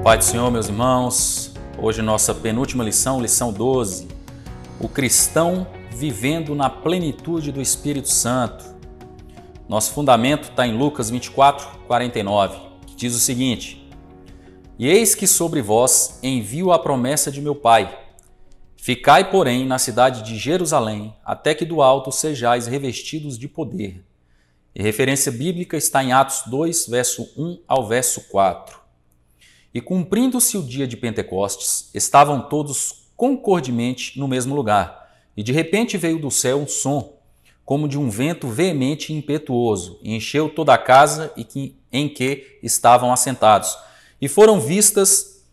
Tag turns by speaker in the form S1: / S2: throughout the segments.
S1: Pai do Senhor, meus irmãos, hoje nossa penúltima lição, lição 12, o cristão vivendo na plenitude do Espírito Santo. Nosso fundamento está em Lucas 24:49, que diz o seguinte: E eis que sobre vós envio a promessa de meu Pai. Ficai, porém, na cidade de Jerusalém, até que do alto sejais revestidos de poder. E referência bíblica está em Atos 2, verso 1 ao verso 4. E cumprindo-se o dia de Pentecostes, estavam todos concordemente no mesmo lugar. E de repente veio do céu um som, como de um vento veemente e impetuoso, e encheu toda a casa em que estavam assentados. E foram vistas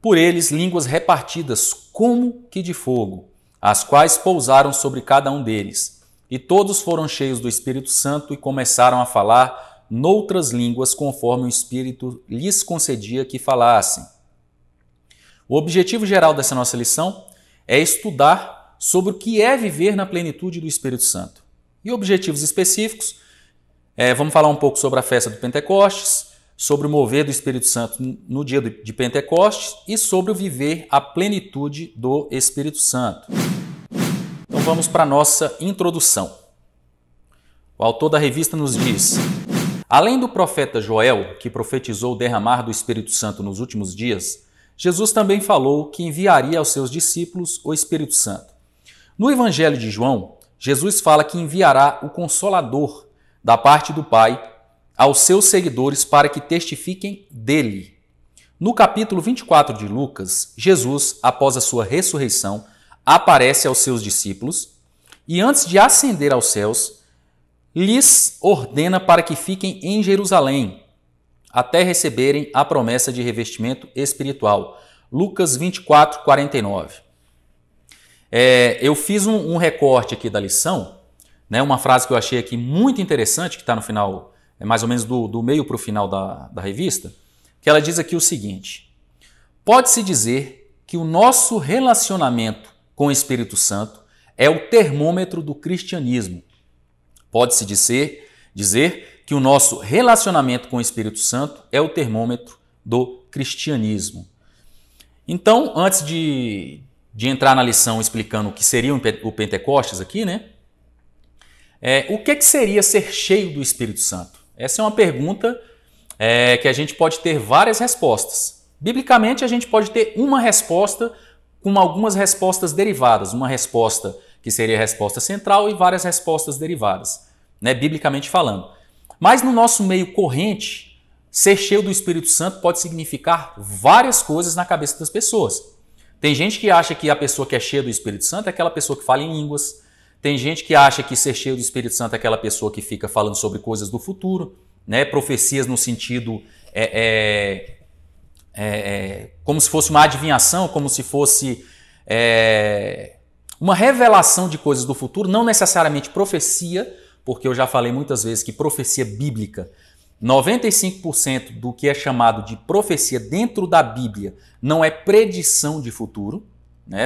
S1: por eles línguas repartidas como que de fogo, as quais pousaram sobre cada um deles. E todos foram cheios do Espírito Santo e começaram a falar noutras línguas, conforme o Espírito lhes concedia que falassem. O objetivo geral dessa nossa lição é estudar sobre o que é viver na plenitude do Espírito Santo. E objetivos específicos, vamos falar um pouco sobre a festa do Pentecostes, sobre o mover do Espírito Santo no dia de Pentecostes e sobre o viver a plenitude do Espírito Santo. Então vamos para a nossa introdução. O autor da revista nos diz: além do profeta Joel, que profetizou o derramar do Espírito Santo nos últimos dias, Jesus também falou que enviaria aos seus discípulos o Espírito Santo. No Evangelho de João, Jesus fala que enviará o Consolador da parte do Pai aos seus seguidores para que testifiquem dele. No capítulo 24 de Lucas, Jesus, após a sua ressurreição, aparece aos seus discípulos e antes de ascender aos céus, lhes ordena para que fiquem em Jerusalém, até receberem a promessa de revestimento espiritual. Lucas 24:49. Eu fiz um recorte aqui da lição, uma frase que eu achei aqui muito interessante, que está no final, mais ou menos do meio para o final da revista, que ela diz aqui o seguinte: pode-se dizer que o nosso relacionamento com o Espírito Santo é o termômetro do cristianismo. Pode-se dizer que o nosso relacionamento com o Espírito Santo é o termômetro do cristianismo. Então, antes de entrar na lição explicando o que seria o Pentecostes aqui, o que seria ser cheio do Espírito Santo? Essa é uma pergunta que a gente pode ter várias respostas. Biblicamente, a gente pode ter uma resposta com algumas respostas derivadas. Uma resposta que seria a resposta central e várias respostas derivadas, biblicamente falando. Mas no nosso meio corrente, ser cheio do Espírito Santo pode significar várias coisas na cabeça das pessoas. Tem gente que acha que a pessoa que é cheia do Espírito Santo é aquela pessoa que fala em línguas. Tem gente que acha que ser cheio do Espírito Santo é aquela pessoa que fica falando sobre coisas do futuro, profecias no sentido como se fosse uma adivinhação, como se fosse uma revelação de coisas do futuro, não necessariamente profecia, porque eu já falei muitas vezes que profecia bíblica, 95% do que é chamado de profecia dentro da Bíblia não é predição de futuro.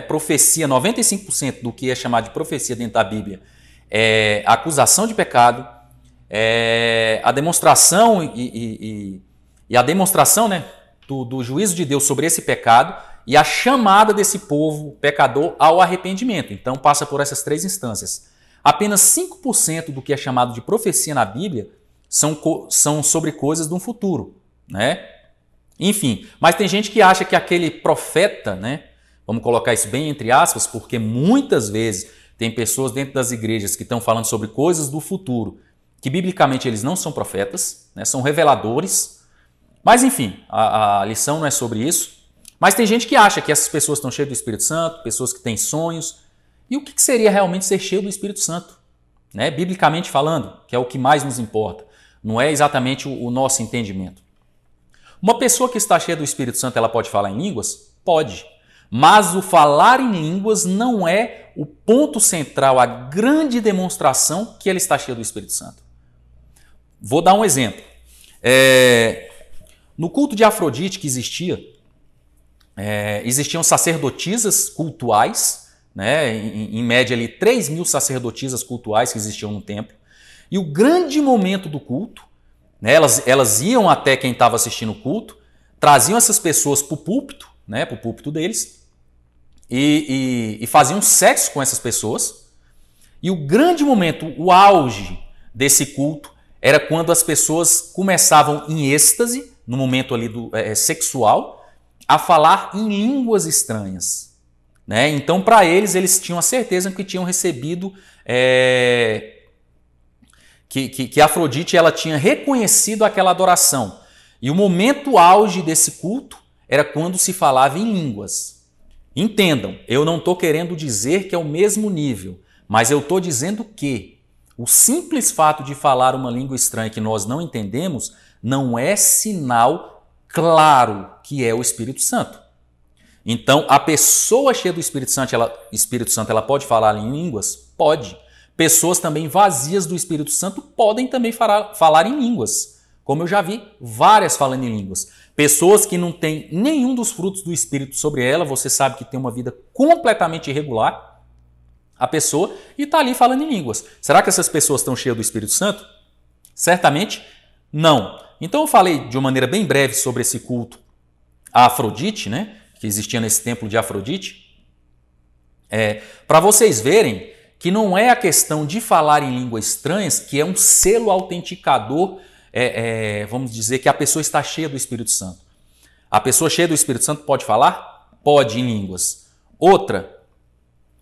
S1: Profecia, 95% do que é chamado de profecia dentro da Bíblia é acusação de pecado, a demonstração e a demonstração do juízo de Deus sobre esse pecado e a chamada desse povo pecador ao arrependimento. Então passa por essas três instâncias. Apenas 5% do que é chamado de profecia na Bíblia são sobre coisas do futuro. Enfim, mas tem gente que acha que aquele profeta, vamos colocar isso bem entre aspas, porque muitas vezes tem pessoas dentro das igrejas que estão falando sobre coisas do futuro, que biblicamente eles não são profetas, são reveladores. Mas enfim, a lição não é sobre isso. Mas tem gente que acha que essas pessoas estão cheias do Espírito Santo, pessoas que têm sonhos. E o que seria realmente ser cheio do Espírito Santo? Biblicamente falando, que é o que mais nos importa. Não é exatamente o nosso entendimento. Uma pessoa que está cheia do Espírito Santo, ela pode falar em línguas? Pode. Mas o falar em línguas não é o ponto central, a grande demonstração que ela está cheia do Espírito Santo. Vou dar um exemplo. No culto de Afrodite que existiam sacerdotisas cultuais, em média ali 3.000 sacerdotisas cultuais que existiam no templo. E o grande momento do culto, elas iam até quem estava assistindo o culto, traziam essas pessoas para o púlpito, né, para o púlpito deles, e faziam sexo com essas pessoas. E o grande momento, o auge desse culto, era quando as pessoas começavam em êxtase, no momento ali sexual, a falar em línguas estranhas. Né? Então, para eles tinham a certeza que tinham recebido, que Afrodite ela tinha reconhecido aquela adoração. E o momento auge desse culto era quando se falava em línguas. Entendam, eu não estou querendo dizer que é o mesmo nível, mas eu estou dizendo que o simples fato de falar uma língua estranha que nós não entendemos não é sinal claro que é o Espírito Santo. Então, a pessoa cheia do Espírito Santo, ela pode falar em línguas? Pode. Pessoas também vazias do Espírito Santo podem também falar em línguas. Como eu já vi várias falando em línguas. Pessoas que não têm nenhum dos frutos do Espírito sobre ela, você sabe que tem uma vida completamente irregular, a pessoa, e está ali falando em línguas. Será que essas pessoas estão cheias do Espírito Santo? Certamente não. Então eu falei de uma maneira bem breve sobre esse culto a Afrodite, né, que existia nesse templo de Afrodite, para vocês verem que não é a questão de falar em línguas estranhas que é um selo autenticador, vamos dizer que a pessoa está cheia do Espírito Santo. A pessoa cheia do Espírito Santo pode falar? Pode, em línguas. Outra,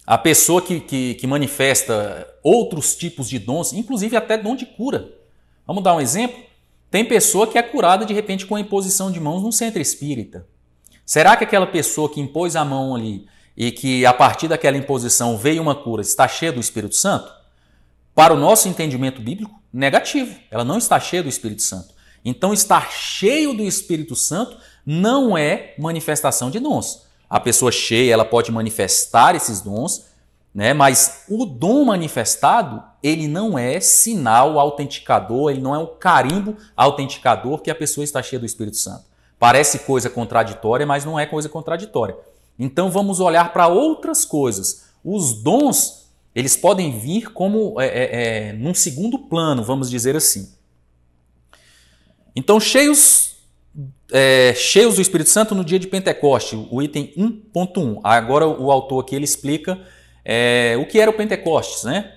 S1: a pessoa que manifesta outros tipos de dons, inclusive até dom de cura. Vamos dar um exemplo? Tem pessoa que é curada de repente com a imposição de mãos num centro espírita. Será que aquela pessoa que impôs a mão ali e que a partir daquela imposição veio uma cura está cheia do Espírito Santo? Para o nosso entendimento bíblico, negativo. Ela não está cheia do Espírito Santo. Então, estar cheio do Espírito Santo não é manifestação de dons. A pessoa cheia, ela pode manifestar esses dons, né? Mas o dom manifestado, ele não é sinal autenticador, ele não é um carimbo autenticador que a pessoa está cheia do Espírito Santo. Parece coisa contraditória, mas não é coisa contraditória. Então, vamos olhar para outras coisas. Os dons, eles podem vir como num segundo plano, vamos dizer assim. Então, cheios do Espírito Santo no dia de Pentecoste, o item 1.1. Agora o autor aqui ele explica o que era o Pentecostes, né?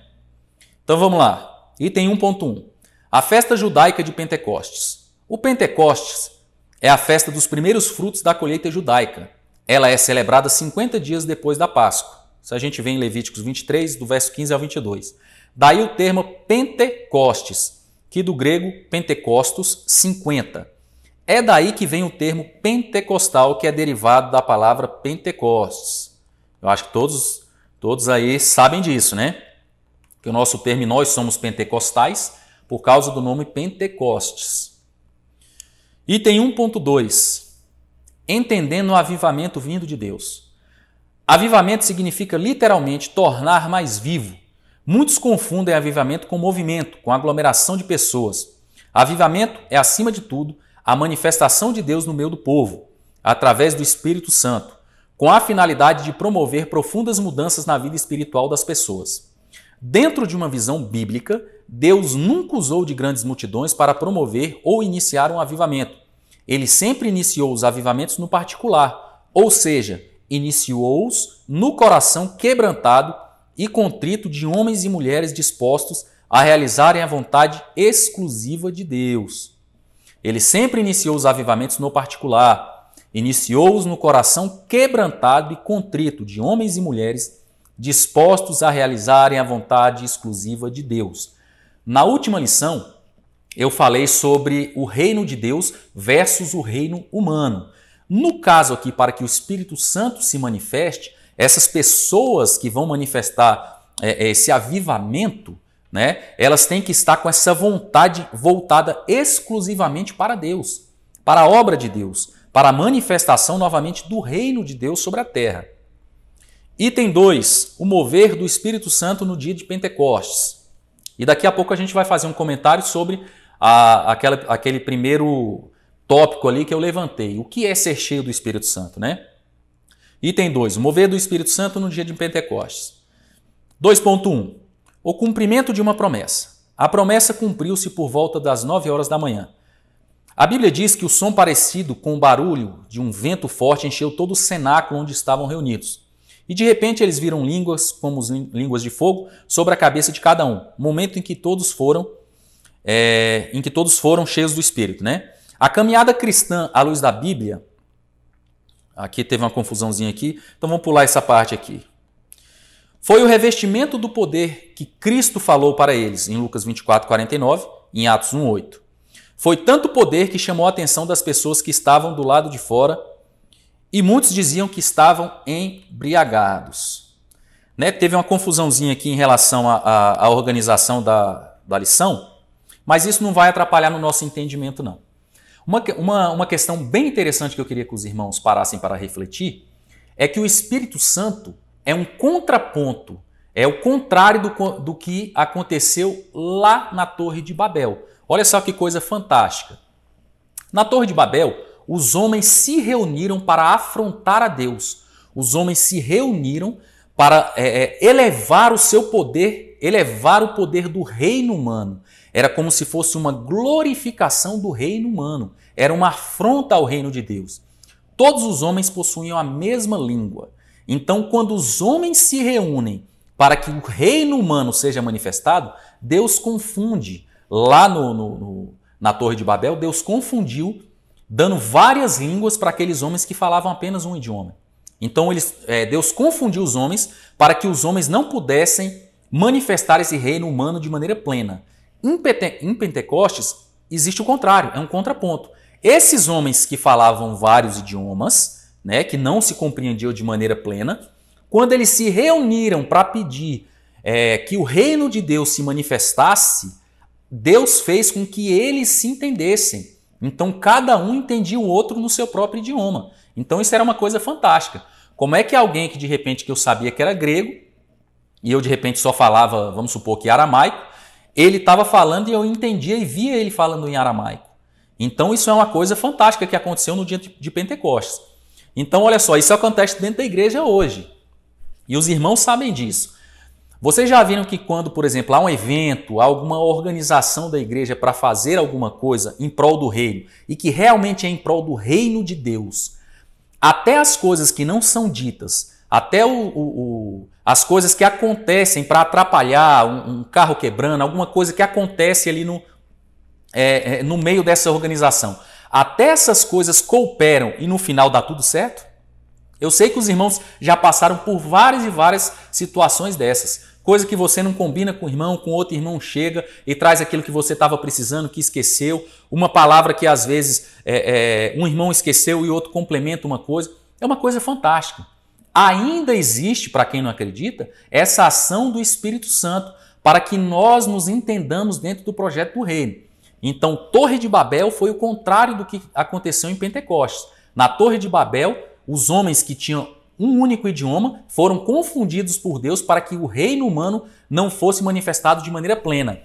S1: Então vamos lá. Item 1.1. A festa judaica de Pentecostes. O Pentecostes é a festa dos primeiros frutos da colheita judaica. Ela é celebrada 50 dias depois da Páscoa. Isso a gente vê em Levíticos 23, do verso 15 ao 22. Daí o termo Pentecostes, que do grego Pentecostos, 50. É daí que vem o termo pentecostal, que é derivado da palavra Pentecostes. Eu acho que todos aí sabem disso, né? Que o nosso termo, nós somos pentecostais, por causa do nome Pentecostes. Item 1.2. Entendendo o avivamento vindo de Deus. Avivamento significa literalmente tornar mais vivo. Muitos confundem avivamento com movimento, com aglomeração de pessoas. Avivamento é, acima de tudo, a manifestação de Deus no meio do povo, através do Espírito Santo, com a finalidade de promover profundas mudanças na vida espiritual das pessoas. Dentro de uma visão bíblica, Deus nunca usou de grandes multidões para promover ou iniciar um avivamento. Ele sempre iniciou os avivamentos no particular, ou seja, iniciou-os no coração quebrantado e contrito de homens e mulheres dispostos a realizarem a vontade exclusiva de Deus. Ele sempre iniciou os avivamentos no particular, iniciou-os no coração quebrantado e contrito de homens e mulheres dispostos a realizarem a vontade exclusiva de Deus. Na última lição, eu falei sobre o reino de Deus versus o reino humano. No caso aqui, para que o Espírito Santo se manifeste, essas pessoas que vão manifestar esse avivamento, né, elas têm que estar com essa vontade voltada exclusivamente para Deus, para a obra de Deus, para a manifestação novamente do reino de Deus sobre a terra. Item 2, o mover do Espírito Santo no dia de Pentecostes. E daqui a pouco a gente vai fazer um comentário sobre aquele primeiro tópico ali que eu levantei. O que é ser cheio do Espírito Santo, né? Item 2, o mover do Espírito Santo no dia de Pentecostes. 2.1, o cumprimento de uma promessa. A promessa cumpriu-se por volta das 9 horas da manhã. A Bíblia diz que o som parecido com o barulho de um vento forte encheu todo o cenáculo onde estavam reunidos. E de repente eles viram línguas, como línguas de fogo, sobre a cabeça de cada um. Momento em que todos foram cheios do Espírito, né? A caminhada cristã à luz da Bíblia, aqui teve uma confusãozinha aqui, então vamos pular essa parte aqui. Foi o revestimento do poder que Cristo falou para eles, em Lucas 24:49, em Atos 1:8. Foi tanto poder que chamou a atenção das pessoas que estavam do lado de fora e muitos diziam que estavam embriagados. Né? Teve uma confusãozinha aqui em relação à organização da lição, mas isso não vai atrapalhar no nosso entendimento, não. Uma questão bem interessante que eu queria que os irmãos parassem para refletir é que o Espírito Santo é um contraponto, é o contrário do que aconteceu lá na Torre de Babel. Olha só que coisa fantástica. Na Torre de Babel, os homens se reuniram para afrontar a Deus. Os homens se reuniram para elevar o seu poder, elevar o poder do reino humano. Era como se fosse uma glorificação do reino humano. Era uma afronta ao reino de Deus. Todos os homens possuíam a mesma língua. Então, quando os homens se reúnem para que o reino humano seja manifestado, Deus confunde. Lá na Torre de Babel, Deus confundiu, dando várias línguas para aqueles homens que falavam apenas um idioma. Então, Deus confundiu os homens para que os homens não pudessem manifestar esse reino humano de maneira plena. Em Pentecostes, existe o contrário, é um contraponto. Esses homens que falavam vários idiomas, né, que não se compreendiam de maneira plena, quando eles se reuniram para pedir que o reino de Deus se manifestasse, Deus fez com que eles se entendessem. Então, cada um entendia o outro no seu próprio idioma. Então, isso era uma coisa fantástica. Como é que alguém que, de repente, que eu sabia que era grego, e eu, de repente, só falava, vamos supor que aramaico, ele estava falando e eu entendia e via ele falando em aramaico. Então, isso é uma coisa fantástica que aconteceu no dia de Pentecostes. Então, olha só, isso acontece dentro da igreja hoje. E os irmãos sabem disso. Vocês já viram que quando, por exemplo, há um evento, há alguma organização da igreja para fazer alguma coisa em prol do reino, e que realmente é em prol do reino de Deus, até as coisas que não são ditas, até as coisas que acontecem para atrapalhar um carro quebrando, alguma coisa que acontece ali no meio dessa organização, até essas coisas cooperam e no final dá tudo certo? Eu sei que os irmãos já passaram por várias e várias situações dessas. Coisa que você não combina com o irmão, com outro irmão chega e traz aquilo que você estava precisando, que esqueceu. Uma palavra que às vezes um irmão esqueceu e outro complementa uma coisa. É uma coisa fantástica. Ainda existe, para quem não acredita, essa ação do Espírito Santo para que nós nos entendamos dentro do projeto do reino. Então, Torre de Babel foi o contrário do que aconteceu em Pentecostes. Na Torre de Babel, os homens que tinham um único idioma foram confundidos por Deus para que o reino humano não fosse manifestado de maneira plena.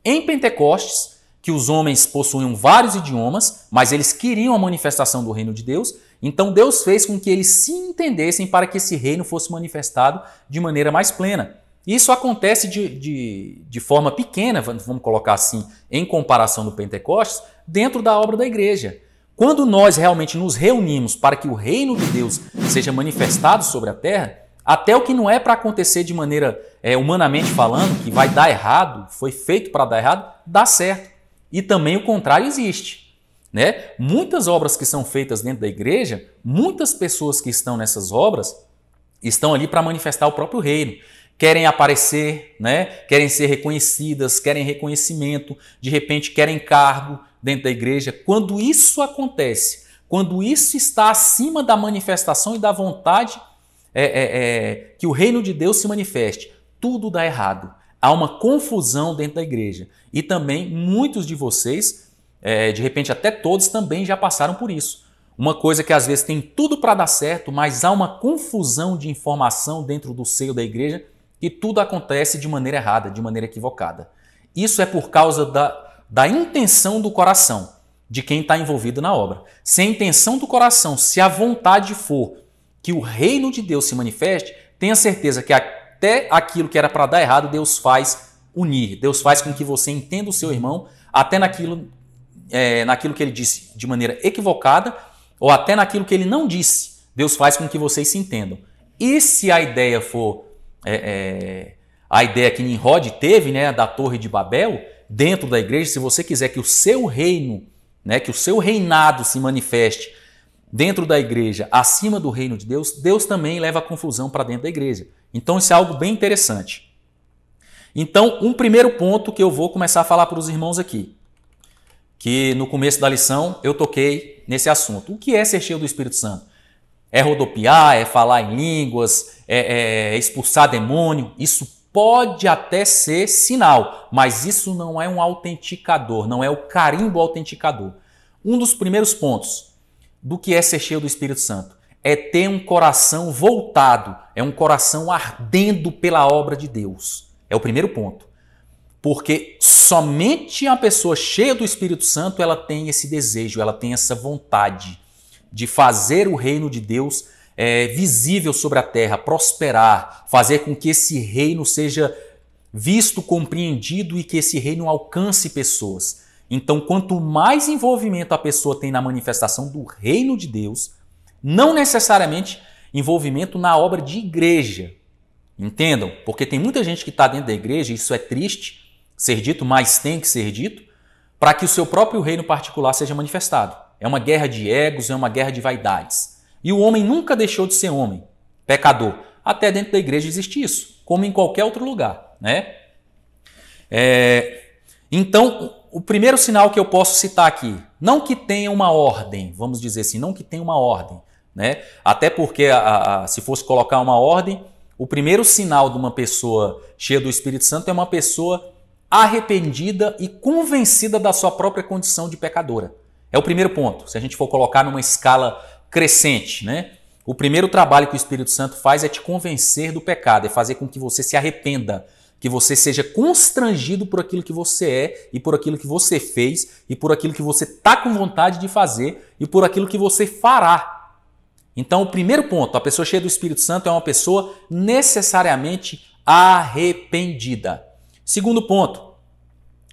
S1: Em Pentecostes, que os homens possuíam vários idiomas, mas eles queriam a manifestação do reino de Deus, então Deus fez com que eles se entendessem para que esse reino fosse manifestado de maneira mais plena. Isso acontece de forma pequena, vamos colocar assim, em comparação do Pentecostes, dentro da obra da igreja. Quando nós realmente nos reunimos para que o reino de Deus seja manifestado sobre a terra, até o que não é para acontecer de maneira humanamente falando, que vai dar errado, foi feito para dar errado, dá certo. E também o contrário existe. Né? Muitas obras que são feitas dentro da igreja, muitas pessoas que estão nessas obras estão ali para manifestar o próprio reino. Querem aparecer, né? Querem ser reconhecidas, querem reconhecimento, de repente querem cargo dentro da igreja. Quando isso acontece, quando isso está acima da manifestação e da vontade que o reino de Deus se manifeste, tudo dá errado. Há uma confusão dentro da igreja. E também muitos de vocês, de repente até todos, também já passaram por isso. Uma coisa que às vezes tem tudo para dar certo, mas há uma confusão de informação dentro do seio da igreja e tudo acontece de maneira errada, de maneira equivocada. Isso é por causa da intenção do coração de quem está envolvido na obra. Se a intenção do coração, se a vontade for que o reino de Deus se manifeste, tenha certeza que até aquilo que era para dar errado, Deus faz unir. Deus faz com que você entenda o seu irmão até naquilo naquilo que ele disse de maneira equivocada, ou até naquilo que ele não disse, Deus faz com que vocês se entendam. E se a ideia for a ideia que Nimrod teve, né, da Torre de Babel, dentro da igreja, se você quiser que o seu reino, né, que o seu reinado se manifeste dentro da igreja, acima do reino de Deus, Deus também leva a confusão para dentro da igreja. Então isso é algo bem interessante. Então, um primeiro ponto que eu vou começar a falar para os irmãos aqui, que no começo da lição eu toquei nesse assunto. O que é ser cheio do Espírito Santo? É rodopiar, é falar em línguas, é expulsar demônio? Isso pode até ser sinal, mas isso não é um autenticador, não é o carimbo autenticador. Um dos primeiros pontos do que é ser cheio do Espírito Santo é ter um coração voltado, é um coração ardendo pela obra de Deus. É o primeiro ponto. Porque somente a pessoa cheia do Espírito Santo, ela tem esse desejo, ela tem essa vontade de fazer o reino de Deus visível sobre a terra, prosperar, fazer com que esse reino seja visto, compreendido e que esse reino alcance pessoas. Então, quanto mais envolvimento a pessoa tem na manifestação do reino de Deus, não necessariamente envolvimento na obra de igreja. Entendam? Porque tem muita gente que está dentro da igreja, e isso é triste ser dito, mas tem que ser dito, para que o seu próprio reino particular seja manifestado. É uma guerra de egos, é uma guerra de vaidades. E o homem nunca deixou de ser homem, pecador. Até dentro da igreja existe isso, como em qualquer outro lugar, né? Então, o primeiro sinal que eu posso citar aqui, não que tenha uma ordem, vamos dizer assim, não que tenha uma ordem, né? Até porque se fosse colocar uma ordem, o primeiro sinal de uma pessoa cheia do Espírito Santo é uma pessoa arrependida e convencida da sua própria condição de pecadora. É o primeiro ponto, se a gente for colocar numa escala crescente, né? O primeiro trabalho que o Espírito Santo faz é te convencer do pecado, é fazer com que você se arrependa, que você seja constrangido por aquilo que você é e por aquilo que você fez e por aquilo que você está com vontade de fazer e por aquilo que você fará. Então, o primeiro ponto, a pessoa cheia do Espírito Santo é uma pessoa necessariamente arrependida. Segundo ponto,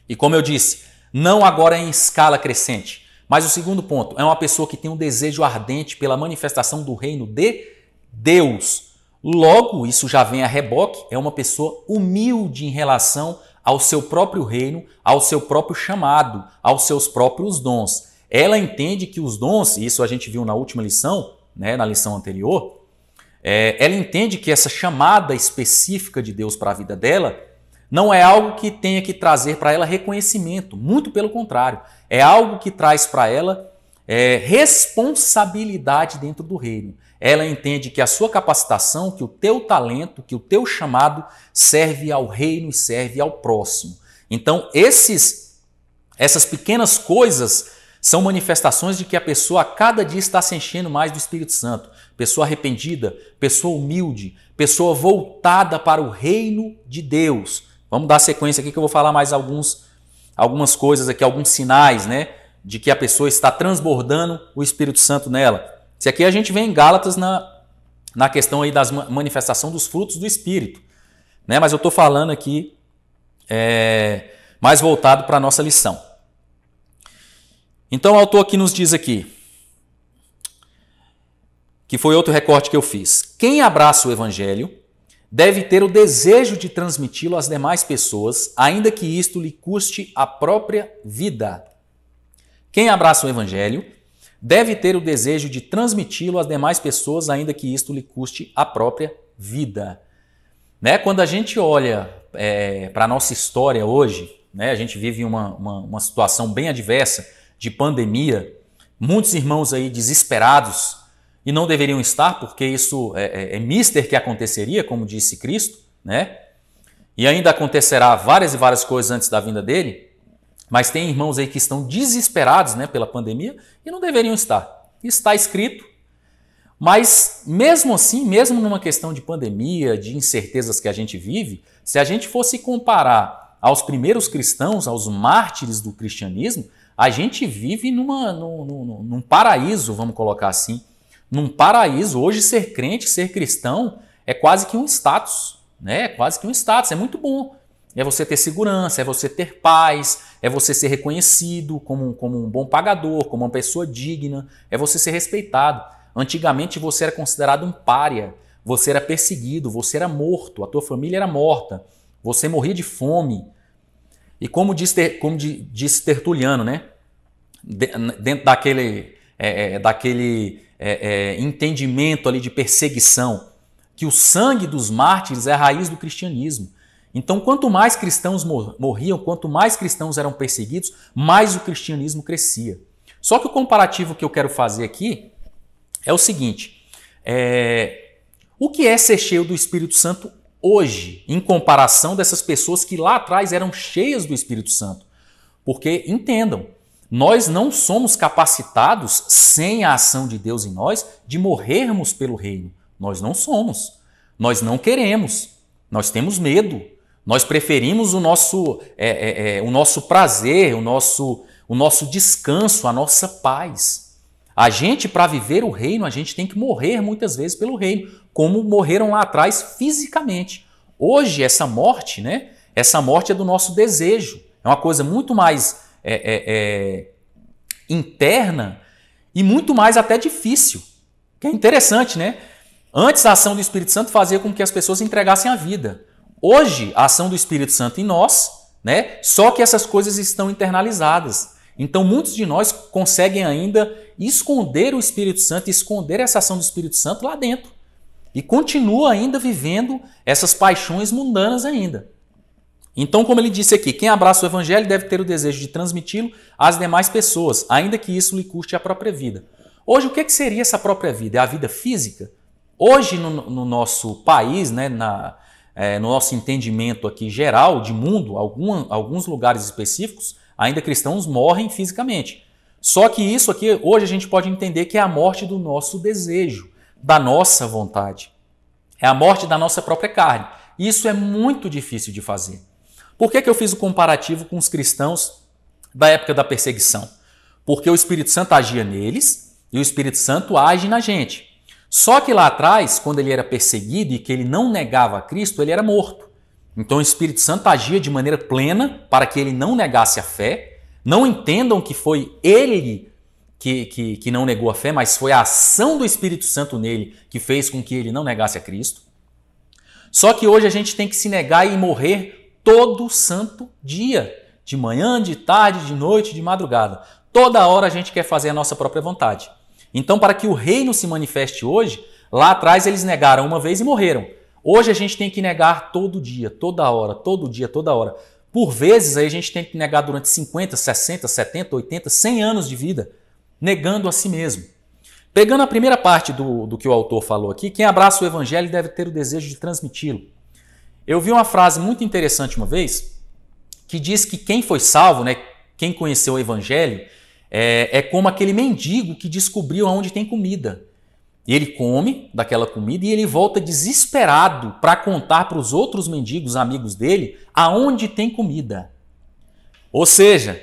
S1: e como eu disse, não agora em escala crescente, mas o segundo ponto é uma pessoa que tem um desejo ardente pela manifestação do reino de Deus. Logo, isso já vem a reboque, é uma pessoa humilde em relação ao seu próprio reino, ao seu próprio chamado, aos seus próprios dons. Ela entende que os dons, e isso a gente viu na última lição, né, na lição anterior, ela entende que essa chamada específica de Deus para a vida dela não é algo que tenha que trazer para ela reconhecimento, muito pelo contrário, é algo que traz para ela responsabilidade dentro do reino. Ela entende que a sua capacitação, que o teu talento, que o teu chamado serve ao reino e serve ao próximo. Então, essas pequenas coisas são manifestações de que a pessoa a cada dia está se enchendo mais do Espírito Santo. Pessoa arrependida, pessoa humilde, pessoa voltada para o reino de Deus. Vamos dar sequência aqui que eu vou falar mais algumas coisas aqui, alguns sinais, né, de que a pessoa está transbordando o Espírito Santo nela. Isso aqui a gente vê em Gálatas na questão aí das manifestação dos frutos do Espírito, né? Mas eu estou falando aqui mais voltado para a nossa lição. Então o autor aqui nos diz aqui, que foi outro recorte que eu fiz. Quem abraça o Evangelho deve ter o desejo de transmiti-lo às demais pessoas, ainda que isto lhe custe a própria vida. Quem abraça o Evangelho deve ter o desejo de transmiti-lo às demais pessoas, ainda que isto lhe custe a própria vida. Né? Quando a gente olha para a nossa história hoje, né, a gente vive uma situação bem adversa de pandemia, muitos irmãos aí desesperados, e não deveriam estar, porque isso é mister que aconteceria, como disse Cristo, né? E ainda acontecerá várias e várias coisas antes da vinda dele, mas tem irmãos aí que estão desesperados, né, pela pandemia e não deveriam estar. Está escrito, mas mesmo assim, mesmo numa questão de pandemia, de incertezas que a gente vive, se a gente fosse comparar aos primeiros cristãos, aos mártires do cristianismo, a gente vive num paraíso, vamos colocar assim. Num paraíso, hoje ser crente, ser cristão, é quase que um status, né? É quase que um status, é muito bom. É você ter segurança, é você ter paz, é você ser reconhecido como um bom pagador, como uma pessoa digna, é você ser respeitado. Antigamente você era considerado um pária, você era perseguido, você era morto, a tua família era morta, você morria de fome. E como disse Tertuliano, né? Dentro daquele entendimento ali de perseguição, que o sangue dos mártires é a raiz do cristianismo. Então, quanto mais cristãos morriam, quanto mais cristãos eram perseguidos, mais o cristianismo crescia. Só que o comparativo que eu quero fazer aqui é o seguinte: o que é ser cheio do Espírito Santo hoje, em comparação dessas pessoas que lá atrás eram cheias do Espírito Santo? Porque, entendam, nós não somos capacitados, sem a ação de Deus em nós, de morrermos pelo reino. Nós não somos. Nós não queremos. Nós temos medo. Nós preferimos o nosso prazer, o nosso descanso, a nossa paz. A gente, para viver o reino, a gente tem que morrer muitas vezes pelo reino, como morreram lá atrás fisicamente. Hoje, essa morte, né? Essa morte é do nosso desejo. É uma coisa muito mais interna e muito mais até difícil. Que é interessante, né? Antes, a ação do Espírito Santo fazia com que as pessoas entregassem a vida. Hoje, a ação do Espírito Santo em nós, né? Só que essas coisas estão internalizadas. Então, muitos de nós conseguem ainda esconder o Espírito Santo, esconder essa ação do Espírito Santo lá dentro. E continua ainda vivendo essas paixões mundanas ainda. Então, como ele disse aqui, quem abraça o Evangelho deve ter o desejo de transmiti-lo às demais pessoas, ainda que isso lhe custe a própria vida. Hoje, o que seria essa própria vida? É a vida física? Hoje, no nosso país, né, no nosso entendimento aqui geral de mundo, alguns lugares específicos, ainda cristãos morrem fisicamente. Só que isso aqui, hoje a gente pode entender que é a morte do nosso desejo, da nossa vontade. É a morte da nossa própria carne. Isso é muito difícil de fazer. Por que eu fiz o comparativo com os cristãos da época da perseguição? Porque o Espírito Santo agia neles e o Espírito Santo age na gente. Só que lá atrás, quando ele era perseguido e que ele não negava a Cristo, ele era morto. Então o Espírito Santo agia de maneira plena para que ele não negasse a fé. Não entendam que foi ele que não negou a fé, mas foi a ação do Espírito Santo nele que fez com que ele não negasse a Cristo. Só que hoje a gente tem que se negar e morrer todo santo dia, de manhã, de tarde, de noite, de madrugada. Toda hora a gente quer fazer a nossa própria vontade. Então, para que o reino se manifeste hoje, lá atrás eles negaram uma vez e morreram. Hoje a gente tem que negar todo dia, toda hora, todo dia, toda hora. Por vezes aí a gente tem que negar durante 50, 60, 70, 80, 100 anos de vida, negando a si mesmo. Pegando a primeira parte do que o autor falou aqui, quem abraça o Evangelho deve ter o desejo de transmiti-lo. Eu vi uma frase muito interessante uma vez, que diz que quem foi salvo, né, quem conheceu o Evangelho, é como aquele mendigo que descobriu onde tem comida. E ele come daquela comida e ele volta desesperado para contar para os outros mendigos, amigos dele, aonde tem comida. Ou seja,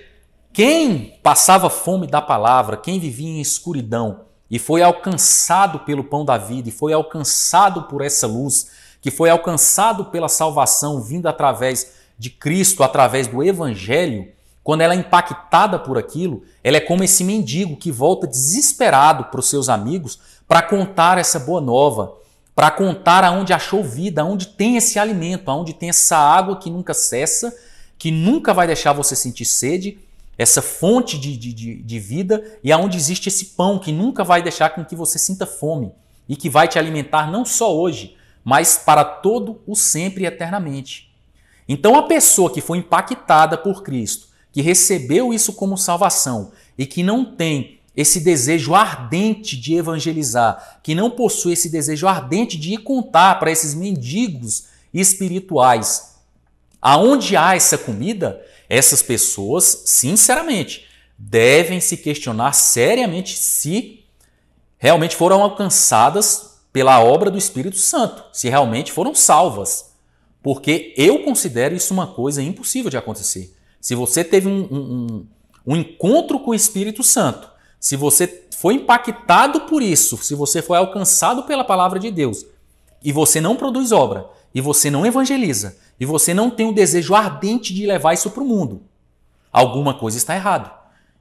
S1: quem passava fome da palavra, quem vivia em escuridão e foi alcançado pelo pão da vida e foi alcançado por essa luz, que foi alcançado pela salvação vinda através de Cristo, através do Evangelho, quando ela é impactada por aquilo, ela é como esse mendigo que volta desesperado para os seus amigos para contar essa boa nova, para contar aonde achou vida, aonde tem esse alimento, aonde tem essa água que nunca cessa, que nunca vai deixar você sentir sede, essa fonte de vida, e aonde existe esse pão que nunca vai deixar com que você sinta fome e que vai te alimentar não só hoje, mas para todo o sempre e eternamente. Então a pessoa que foi impactada por Cristo, que recebeu isso como salvação e que não tem esse desejo ardente de evangelizar, que não possui esse desejo ardente de ir contar para esses mendigos espirituais aonde há essa comida, essas pessoas, sinceramente, devem se questionar seriamente se realmente foram alcançadas pela obra do Espírito Santo, se realmente foram salvas. Porque eu considero isso uma coisa impossível de acontecer. Se você teve um encontro com o Espírito Santo, se você foi impactado por isso, se você foi alcançado pela palavra de Deus, e você não produz obra, e você não evangeliza, e você não tem um desejo ardente de levar isso para o mundo, alguma coisa está errada.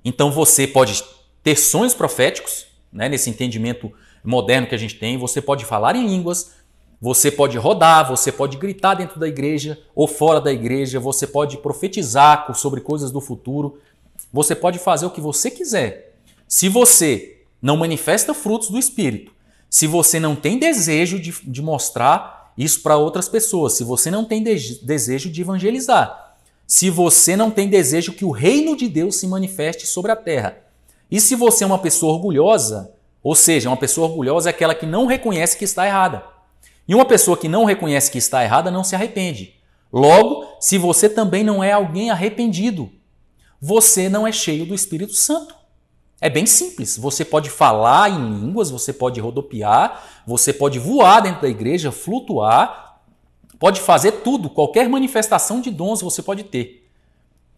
S1: Então você pode ter sonhos proféticos, né, nesse entendimento moderno que a gente tem, você pode falar em línguas, você pode rodar, você pode gritar dentro da igreja ou fora da igreja, você pode profetizar sobre coisas do futuro, você pode fazer o que você quiser. Se você não manifesta frutos do Espírito, se você não tem desejo de mostrar isso para outras pessoas, se você não tem desejo de evangelizar, se você não tem desejo que o reino de Deus se manifeste sobre a terra, e se você é uma pessoa orgulhosa, ou seja, uma pessoa orgulhosa é aquela que não reconhece que está errada. E uma pessoa que não reconhece que está errada não se arrepende. Logo, se você também não é alguém arrependido, você não é cheio do Espírito Santo. É bem simples. Você pode falar em línguas, você pode rodopiar, você pode voar dentro da igreja, flutuar, pode fazer tudo, qualquer manifestação de dons você pode ter.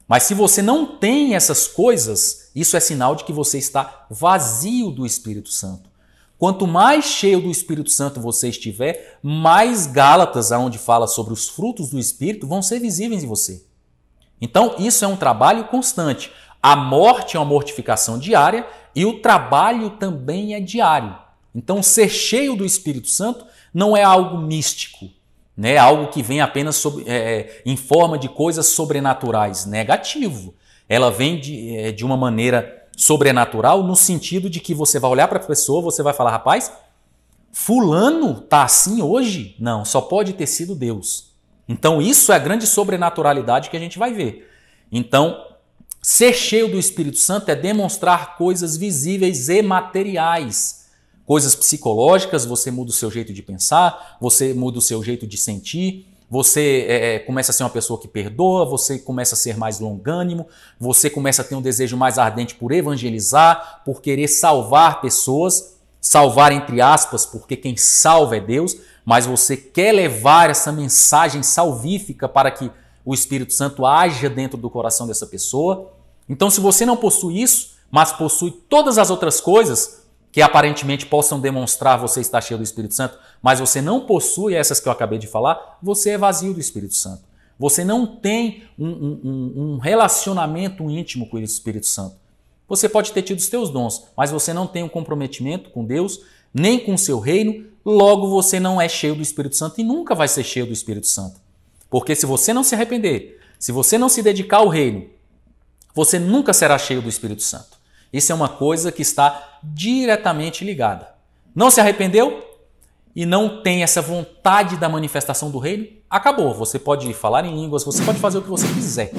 S1: Mas se você não tem essas coisas, isso é sinal de que você está vazio do Espírito Santo. Quanto mais cheio do Espírito Santo você estiver, mais Gálatas, onde fala sobre os frutos do Espírito, vão ser visíveis em você. Então, isso é um trabalho constante. A morte é uma mortificação diária e o trabalho também é diário. Então, ser cheio do Espírito Santo não é algo místico, né? Algo que vem apenas em forma de coisas sobrenaturais. Negativo. Ela vem de uma maneira sobrenatural no sentido de que você vai olhar para a pessoa, você vai falar, rapaz, fulano tá assim hoje? Não, só pode ter sido Deus. Então isso é a grande sobrenaturalidade que a gente vai ver. Então, ser cheio do Espírito Santo é demonstrar coisas visíveis e materiais. Coisas psicológicas, você muda o seu jeito de pensar, você muda o seu jeito de sentir, você começa a ser uma pessoa que perdoa, você começa a ser mais longânimo, você começa a ter um desejo mais ardente por evangelizar, por querer salvar pessoas, salvar entre aspas, porque quem salva é Deus, mas você quer levar essa mensagem salvífica para que o Espírito Santo haja dentro do coração dessa pessoa. Então, se você não possui isso, mas possui todas as outras coisas que aparentemente possam demonstrar você estar cheio do Espírito Santo, mas você não possui essas que eu acabei de falar, você é vazio do Espírito Santo. Você não tem um relacionamento íntimo com o Espírito Santo. Você pode ter tido os teus dons, mas você não tem um comprometimento com Deus, nem com o seu reino, logo você não é cheio do Espírito Santo e nunca vai ser cheio do Espírito Santo. Porque se você não se arrepender, se você não se dedicar ao reino, você nunca será cheio do Espírito Santo. Isso é uma coisa que está diretamente ligada. Não se arrependeu e não tem essa vontade da manifestação do reino? Acabou. Você pode falar em línguas, você pode fazer o que você quiser,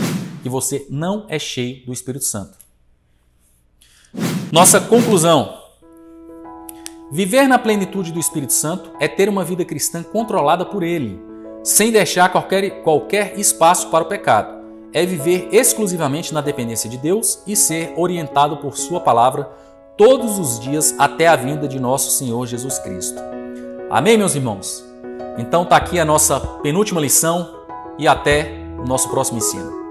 S1: que você não é cheio do Espírito Santo. Nossa conclusão. Viver na plenitude do Espírito Santo é ter uma vida cristã controlada por Ele, sem deixar qualquer espaço para o pecado. É viver exclusivamente na dependência de Deus e ser orientado por Sua palavra todos os dias até a vinda de nosso Senhor Jesus Cristo. Amém, meus irmãos? Então está aqui a nossa penúltima lição e até o nosso próximo ensino.